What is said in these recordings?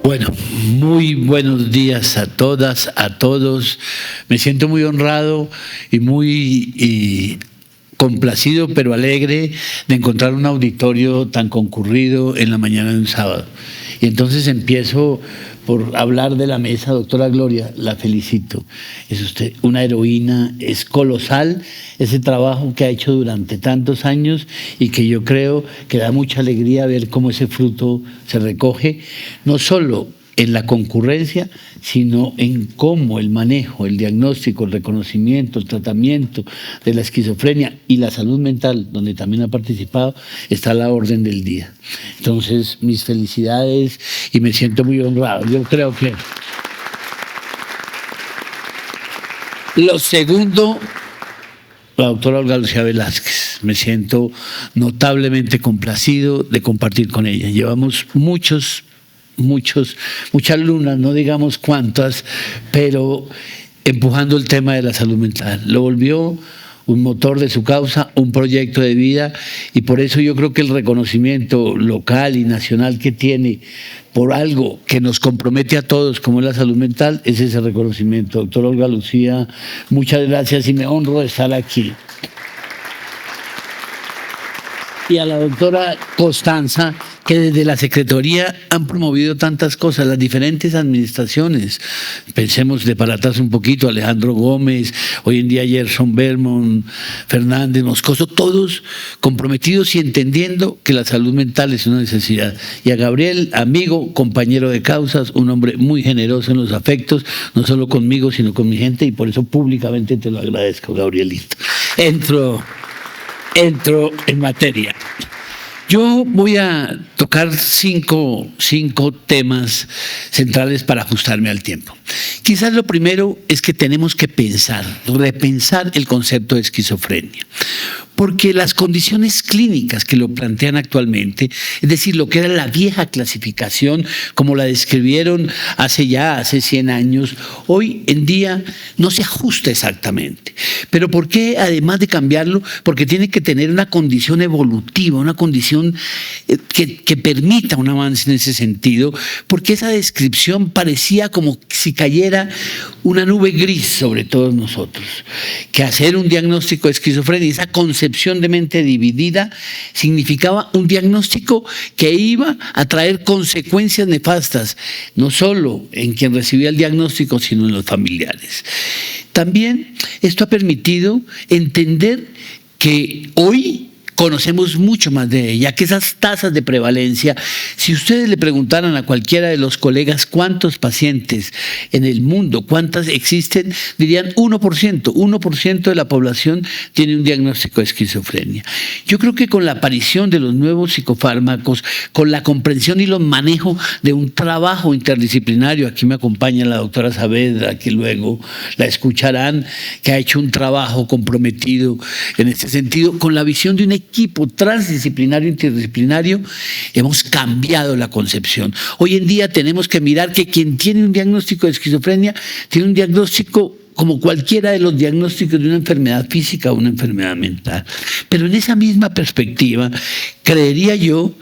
Bueno, muy buenos días a todas, a todos. Me siento muy honrado y muy complacido, pero alegre de encontrar un auditorio tan concurrido en la mañana de un sábado. Y entonces empiezo por hablar de la mesa. Doctora Gloria, la felicito. Es usted una heroína, es colosal ese trabajo que ha hecho durante tantos años y que yo creo que da mucha alegría ver cómo ese fruto se recoge, no solo en la concurrencia, sino en cómo el manejo, el diagnóstico, el reconocimiento, el tratamiento de la esquizofrenia y la salud mental, donde también ha participado, está a la orden del día. Entonces, mis felicidades y me siento muy honrado. Yo creo que lo segundo, la doctora Olga Lucía Velázquez. Me siento notablemente complacido de compartir con ella. Llevamos muchas lunas, no digamos cuántas, pero empujando el tema de la salud mental. Lo volvió un motor de su causa, un proyecto de vida, y por eso yo creo que el reconocimiento local y nacional que tiene por algo que nos compromete a todos, como es la salud mental, es ese reconocimiento. Doctora Olga Lucía, muchas gracias y me honro de estar aquí. Y a la doctora Constanza, que desde la Secretaría han promovido tantas cosas, las diferentes administraciones. Pensemos de para atrás un poquito, Alejandro Gómez, hoy en día Gerson Bermond, Fernández, Moscoso, todos comprometidos y entendiendo que la salud mental es una necesidad. Y a Gabriel, amigo, compañero de causas, un hombre muy generoso en los afectos, no solo conmigo, sino con mi gente, y por eso públicamente te lo agradezco, Gabrielito. Entro en materia. Yo voy a tocar cinco temas centrales para ajustarme al tiempo. Quizás lo primero es que tenemos que repensar el concepto de esquizofrenia. Porque las condiciones clínicas que lo plantean actualmente, es decir, lo que era la vieja clasificación, como la describieron hace 100 años, hoy en día no se ajusta exactamente. ¿Pero por qué, además de cambiarlo? Porque tiene que tener una condición evolutiva, una condición que permita un avance en ese sentido, porque esa descripción parecía como si cayera una nube gris sobre todos nosotros. Que hacer un diagnóstico de esquizofrenia, esa concepción de mente dividida, significaba un diagnóstico que iba a traer consecuencias nefastas, no solo en quien recibía el diagnóstico, sino en los familiares. También esto ha permitido entender que hoy conocemos mucho más de ella, que esas tasas de prevalencia, si ustedes le preguntaran a cualquiera de los colegas cuántos pacientes en el mundo, cuántas existen, dirían 1% de la población tiene un diagnóstico de esquizofrenia. Yo creo que con la aparición de los nuevos psicofármacos, con la comprensión y los manejos de un trabajo interdisciplinario, aquí me acompaña la doctora Saavedra, que luego la escucharán, que ha hecho un trabajo comprometido en este sentido, con la visión de un equipo transdisciplinario, interdisciplinario, hemos cambiado la concepción. Hoy en día tenemos que mirar que quien tiene un diagnóstico de esquizofrenia tiene un diagnóstico como cualquiera de los diagnósticos de una enfermedad física o una enfermedad mental. Pero en esa misma perspectiva, creería yo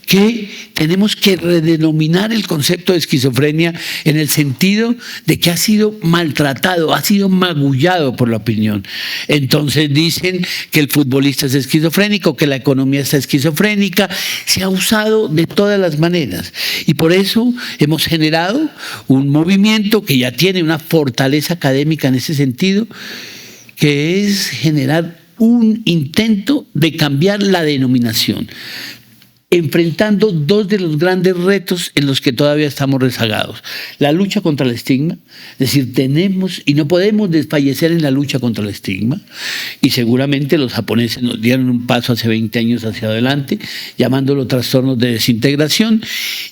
que tenemos que redenominar el concepto de esquizofrenia en el sentido de que ha sido maltratado, ha sido magullado por la opinión. Entonces dicen que el futbolista es esquizofrénico, que la economía está esquizofrénica, se ha usado de todas las maneras. Y por eso hemos generado un movimiento que ya tiene una fortaleza académica en ese sentido, que es generar un intento de cambiar la denominación, enfrentando dos de los grandes retos en los que todavía estamos rezagados. La lucha contra el estigma, es decir, tenemos y no podemos desfallecer en la lucha contra el estigma, y seguramente los japoneses nos dieron un paso hace 20 años hacia adelante, llamándolo trastornos de desintegración,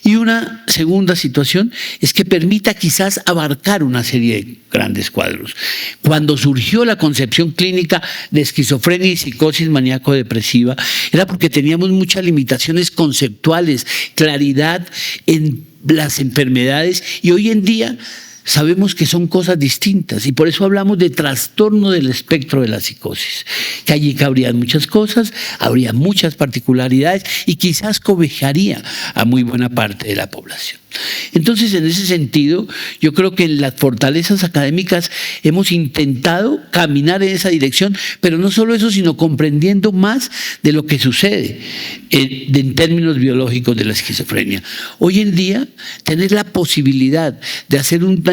y una segunda situación es que permita quizás abarcar una serie de grandes cuadros. Cuando surgió la concepción clínica de esquizofrenia y psicosis maníaco-depresiva, era porque teníamos muchas limitaciones conceptuales, claridad en las enfermedades, y hoy en día sabemos que son cosas distintas y por eso hablamos de trastorno del espectro de la psicosis, que allí cabrían muchas cosas, habría muchas particularidades y quizás cobijaría a muy buena parte de la población. Entonces, en ese sentido, yo creo que en las fortalezas académicas hemos intentado caminar en esa dirección, pero no solo eso, sino comprendiendo más de lo que sucede en términos biológicos de la esquizofrenia. Hoy en día, tener la posibilidad de hacer un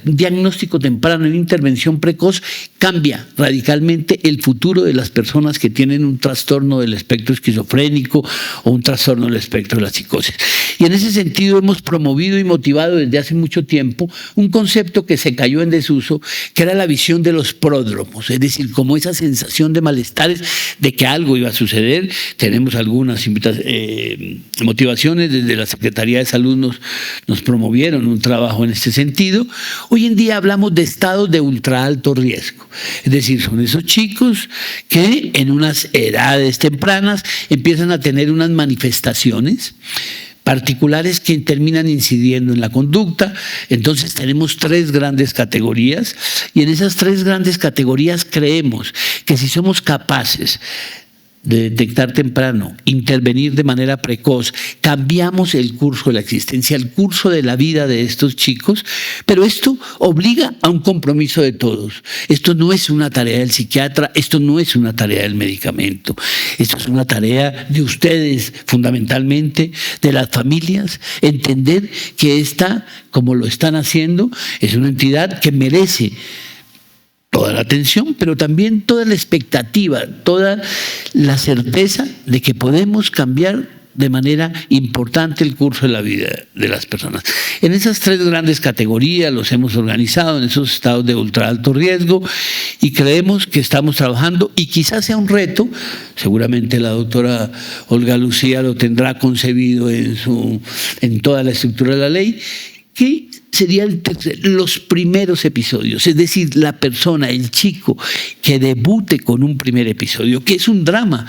diagnóstico temprano, una intervención precoz, cambia radicalmente el futuro de las personas que tienen un trastorno del espectro esquizofrénico o un trastorno del espectro de la psicosis. Y en ese sentido hemos promovido y motivado desde hace mucho tiempo un concepto que se cayó en desuso, que era la visión de los pródromos, es decir, como esa sensación de malestares de que algo iba a suceder. Tenemos algunas motivaciones, desde la Secretaría de Salud nos promovieron un trabajo en este sentido. Hoy en día hablamos de estados de ultra alto riesgo, es decir, son esos chicos que en unas edades tempranas empiezan a tener unas manifestaciones particulares que terminan incidiendo en la conducta. Entonces tenemos 3 grandes categorías, y en esas 3 grandes categorías creemos que si somos capaces de detectar temprano, intervenir de manera precoz, cambiamos el curso de la existencia, el curso de la vida de estos chicos, pero esto obliga a un compromiso de todos. Esto no es una tarea del psiquiatra, esto no es una tarea del medicamento, esto es una tarea de ustedes, fundamentalmente, de las familias, entender que esta, como lo están haciendo, es una entidad que merece toda la atención, pero también toda la expectativa, toda la certeza de que podemos cambiar de manera importante el curso de la vida de las personas. En esas 3 grandes categorías los hemos organizado en esos estados de ultra alto riesgo, y creemos que estamos trabajando, y quizás sea un reto, seguramente la doctora Olga Lucía lo tendrá concebido en toda la estructura de la ley, que serían los primeros episodios, es decir, la persona, el chico que debute con un primer episodio, que es un drama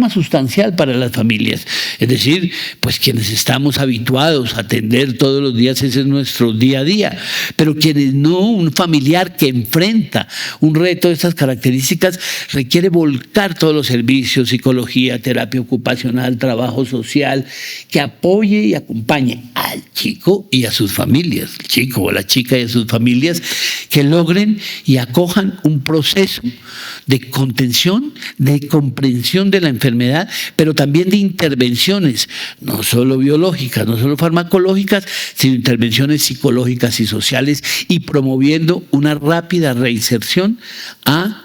sustancial para las familias. Es decir, pues quienes estamos habituados a atender todos los días, ese es nuestro día a día, pero quienes no, un familiar que enfrenta un reto de estas características requiere volcar todos los servicios, psicología, terapia ocupacional, trabajo social, que apoye y acompañe al chico y a sus familias, el chico o la chica y a sus familias, que logren y acojan un proceso de contención, de comprensión de la enfermedad, pero también de intervenciones, no solo biológicas, no solo farmacológicas, sino intervenciones psicológicas y sociales, y promoviendo una rápida reinserción a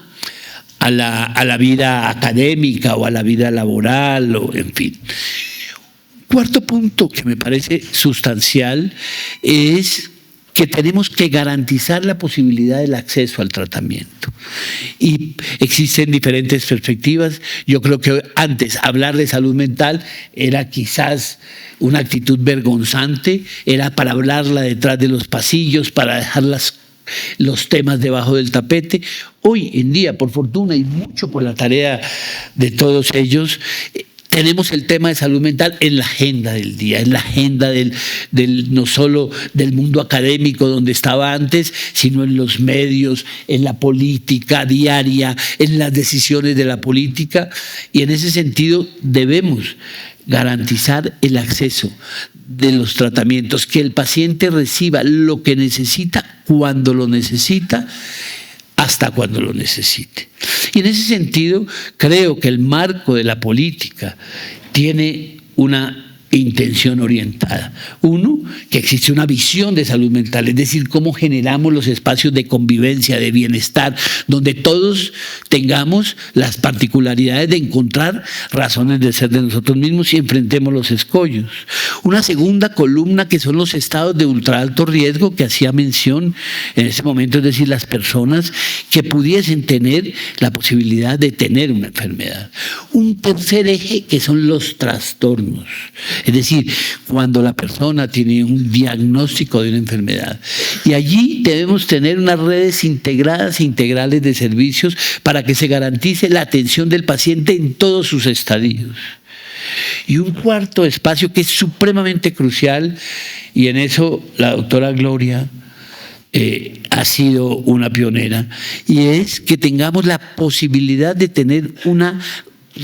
la vida académica o a la vida laboral, o en fin. Cuarto punto que me parece sustancial es que tenemos que garantizar la posibilidad del acceso al tratamiento. Y existen diferentes perspectivas. Yo creo que antes hablar de salud mental era quizás una actitud vergonzante, era para hablarla detrás de los pasillos, para dejar los temas debajo del tapete. Hoy en día, por fortuna y mucho por la tarea de todos ellos, tenemos el tema de salud mental en la agenda del día, en la agenda no solo del mundo académico donde estaba antes, sino en los medios, en la política diaria, en las decisiones de la política. Y en ese sentido debemos garantizar el acceso de los tratamientos, que el paciente reciba lo que necesita cuando lo necesita, hasta cuando lo necesite. Y en ese sentido, creo que el marco de la política tiene una intención orientada. Uno, que existe una visión de salud mental, es decir, cómo generamos los espacios de convivencia, de bienestar, donde todos tengamos las particularidades de encontrar razones de ser de nosotros mismos y enfrentemos los escollos. Una segunda columna, que son los estados de ultra alto riesgo, que hacía mención en ese momento, es decir, las personas que pudiesen tener la posibilidad de tener una enfermedad. Un tercer eje, que son los trastornos. Es decir, cuando la persona tiene un diagnóstico de una enfermedad. Y allí debemos tener unas redes integradas e integrales de servicios para que se garantice la atención del paciente en todos sus estadios. Y un cuarto espacio que es supremamente crucial, y en eso la doctora Gloria ha sido una pionera, y es que tengamos la posibilidad de tener una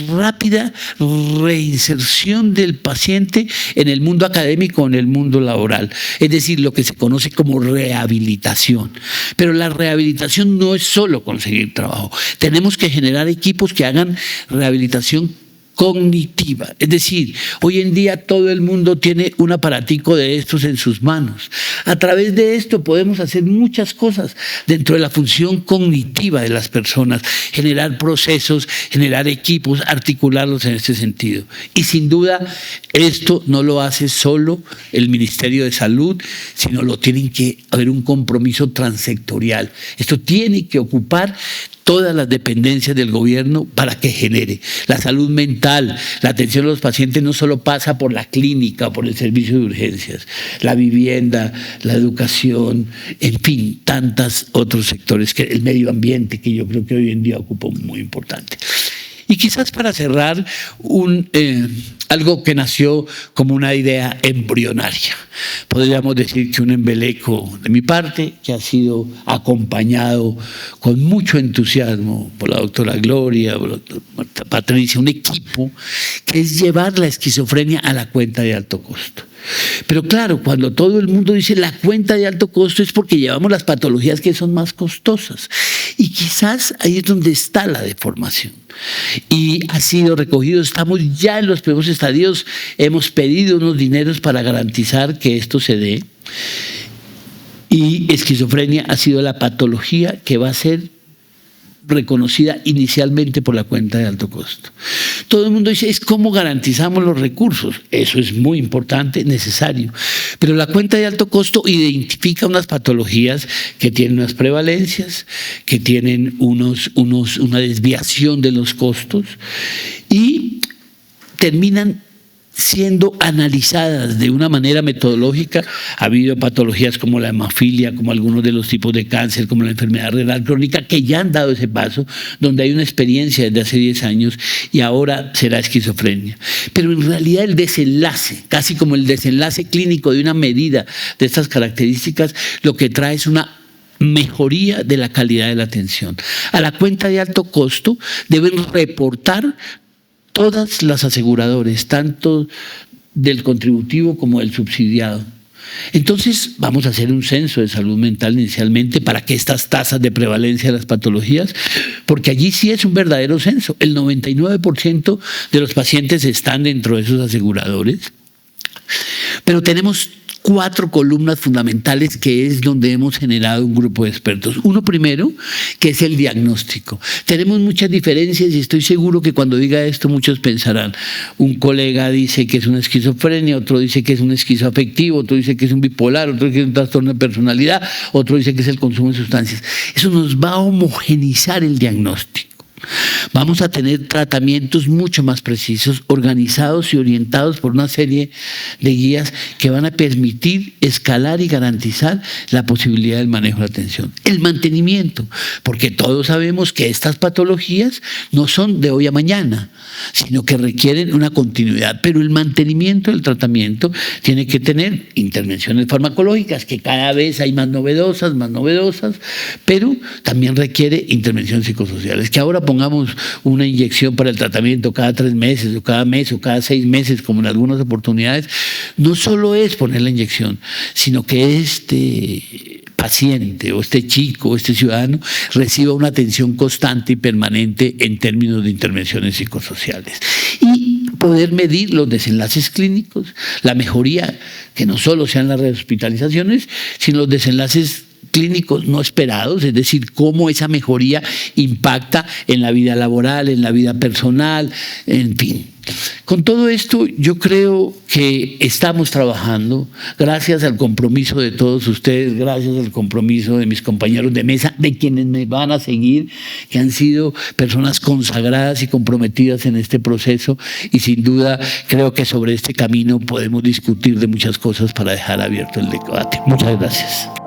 rápida reinserción del paciente en el mundo académico, en el mundo laboral. Es decir, lo que se conoce como rehabilitación. Pero la rehabilitación no es solo conseguir trabajo. Tenemos que generar equipos que hagan rehabilitación cognitiva. Es decir, hoy en día todo el mundo tiene un aparatico de estos en sus manos. A través de esto podemos hacer muchas cosas dentro de la función cognitiva de las personas, generar procesos, generar equipos, articularlos en este sentido. Y sin duda, esto no lo hace solo el Ministerio de Salud, sino lo tiene que haber un compromiso transsectorial. Esto tiene que ocupar todas las dependencias del gobierno para que genere. La salud mental, la atención a los pacientes no solo pasa por la clínica, por el servicio de urgencias, la vivienda, la educación, en fin, tantos otros sectores, que el medio ambiente, que yo creo que hoy en día ocupa un muy importante. Y quizás para cerrar, algo que nació como una idea embrionaria. Podríamos decir que un embeleco de mi parte, que ha sido acompañado con mucho entusiasmo por la doctora Gloria, por la doctora Marta Patricia, un equipo que es llevar la esquizofrenia a la cuenta de alto costo. Pero claro, cuando todo el mundo dice la cuenta de alto costo es porque llevamos las patologías que son más costosas. Y quizás ahí es donde está la deformación. Y ha sido recogido, estamos ya en los primeros estadios, hemos pedido unos dineros para garantizar que esto se dé. Y esquizofrenia ha sido la patología que va a ser reconocida inicialmente por la cuenta de alto costo. Todo el mundo dice, es cómo garantizamos los recursos. Eso es muy importante, necesario. Pero la cuenta de alto costo identifica unas patologías que tienen unas prevalencias, que tienen una desviación de los costos y terminan siendo analizadas de una manera metodológica. Ha habido patologías como la hemofilia, como algunos de los tipos de cáncer, como la enfermedad renal crónica, que ya han dado ese paso, donde hay una experiencia desde hace 10 años y ahora será esquizofrenia. Pero en realidad el desenlace, casi como el desenlace clínico de una medida de estas características, lo que trae es una mejoría de la calidad de la atención. A la cuenta de alto costo deben reportar todas las aseguradoras, tanto del contributivo como del subsidiado. Entonces vamos a hacer un censo de salud mental inicialmente para que estas tasas de prevalencia de las patologías, porque allí sí es un verdadero censo. El 99% de los pacientes están dentro de esos aseguradores, pero tenemos 4 columnas fundamentales que es donde hemos generado un grupo de expertos. Uno primero, que es el diagnóstico. Tenemos muchas diferencias y estoy seguro que cuando diga esto muchos pensarán, un colega dice que es una esquizofrenia, otro dice que es un esquizoafectivo, otro dice que es un bipolar, otro dice que es un trastorno de personalidad, otro dice que es el consumo de sustancias. Eso nos va a homogenizar el diagnóstico. Vamos a tener tratamientos mucho más precisos, organizados y orientados por una serie de guías que van a permitir escalar y garantizar la posibilidad del manejo de la atención. El mantenimiento, porque todos sabemos que estas patologías no son de hoy a mañana, sino que requieren una continuidad, pero el mantenimiento del tratamiento tiene que tener intervenciones farmacológicas, que cada vez hay más novedosas, pero también requiere intervenciones psicosociales, que ahora pongamos una inyección para el tratamiento cada 3 meses o cada mes o cada 6 meses, como en algunas oportunidades, no solo es poner la inyección, sino que este paciente o este chico o este ciudadano reciba una atención constante y permanente en términos de intervenciones psicosociales. Y poder medir los desenlaces clínicos, la mejoría, que no solo sean las rehospitalizaciones, sino los desenlaces clínicos no esperados, es decir, cómo esa mejoría impacta en la vida laboral, en la vida personal, en fin. Con todo esto, yo creo que estamos trabajando, gracias al compromiso de todos ustedes, gracias al compromiso de mis compañeros de mesa, de quienes me van a seguir, que han sido personas consagradas y comprometidas en este proceso, y sin duda creo que sobre este camino podemos discutir de muchas cosas para dejar abierto el debate. Muchas gracias.